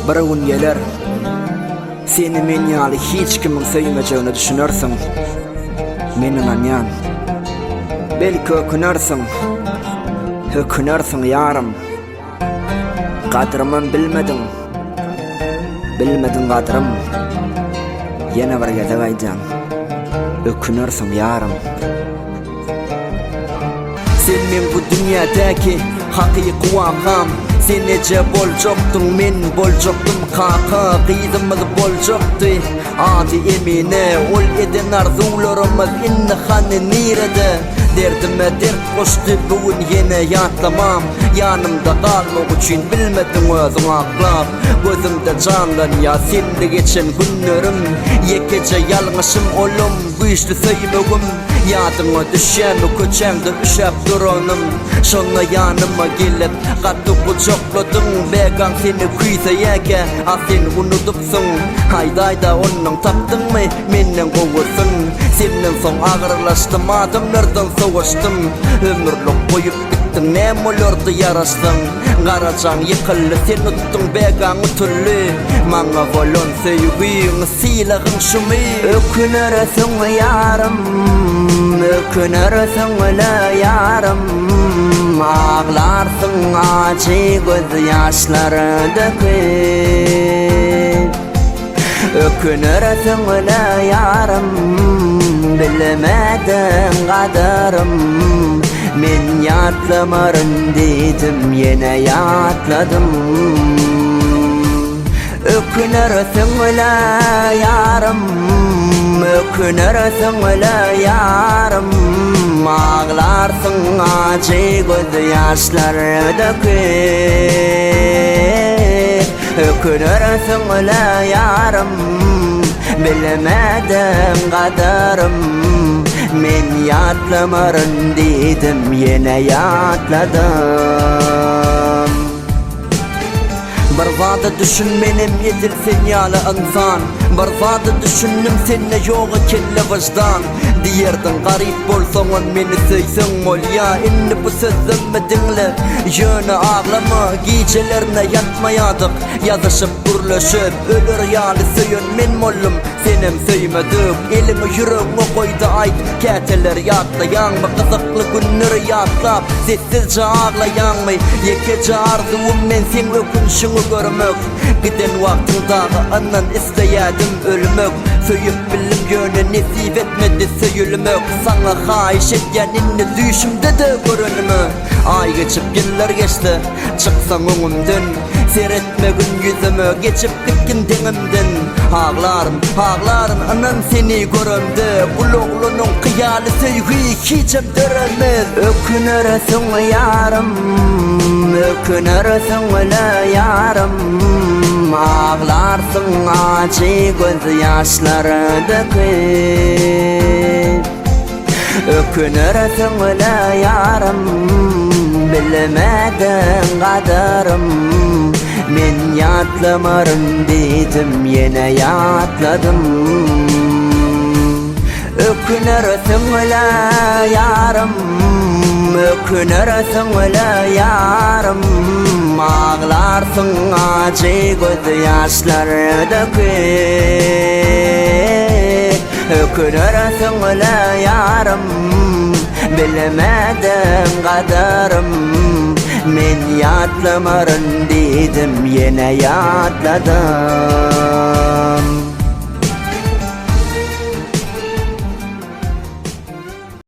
Bir gün geler, seni men ýaly hiç kimin söýmejegini düşünersiň. Meni anýan. Belki ökünersiň ýarym. Gadrymy bilmedin gadrym. Ýene bir gede gaýdan. Ökünersiň ýarym. Sen men bu dünýädäki hakyky wagam. Sen nece boljakdyň, men boljakdym kaka. Gydymyz boljakdy. Ady emine ol eden arzularymyz inni hany nirede. Derdime dert koşdy bugün ýene ýatlamam. Ýanymda galmak üçin bilmedim özüň aklap. Gözümde canlanýa sende geçen günlerim. Ýekece ýalňyşym olum, güýçli söýmegim. Ýadyma düşen köçeňde üşäp duranım. Şonda ýanyma gelip gatdy kucakladyň. Begaň seni küýse ýeke, sen unutupsyň. Haýda onuň tapdyňmy menden gowursyň. Senden soň agyrlaşdym, adamlardan sowaşdym. Ömürlük boýup gitdiň, näme bolardy ýaraşdyň. Garajaň ýykyldy, sen utdyň begaň türlü. Maňa bolan söýgüň, sylagyň şumy. Ökünersiň ýarym, ökünersiň ýarym. Ağlarsyň acı göz ýaşlary döküp. Ökünersiň ýarym, bilmedin gadarym. Men ýatlamaryn diýdim, ýene ýatladym. Ökünersiň ýarym, ökünersiň ýarym. Ağlarsyň acı göz ýaşlary döküp. Ökünersiň ýarym, bilmedin gadarym. Men ýatlamaryn diýdim, ýene ýatladym. Bir zada düşünmenim yedirsen ýaly insan. Bir zada düşündim senne ýogy kelle wyjdan. Diýerdin garyp bolsaň meni söýseň bolýa. Indi bu sözümmi diňle, ýöne aglama. Gijelerine ýatmaýadyk, ýazyşyp gürleşip. Öler ýaly söýen men bollum, senem söýmedik. Elimi ýüregiňe goýdy aýt, käteler ýatlaýanmy? Gyzykly günleri ýatlap, sessizce aglaýanmy? Ýekece arzuwym men sen ökünşiňi görmek. Giden wagtyndagy andan isleýädim ölmek. Söýüp bilim ýöne nesip etmedi söýülmek. Saňa haýyş etýän inni düşümde de görünme. Ay geçip ýyllar geçdi, çyksaň öňümden. Seretmegin ýüzüme, geçip gitgin deňimden. Ağlarym, anan seni görümde. Uluglunyň kıyaly söýgü hiçem dörelmez. Ökünersiň ýarym, ökünersiň ýarym. Ağlarsyň acı göz ýaşlary döküp. Ökünersiň ýarym, bilmedin gadarym. Men ýatlamaryn diýdim, ýene ýatladym. Ökünersiň ýarym, ökünersiň ýarym. Ağlarsyň acı göz ýaşlary döküp. Ökünersiň ýarym, bilmedin gadarym. Men ýatlamaryn diýdim, ýene ýatladym.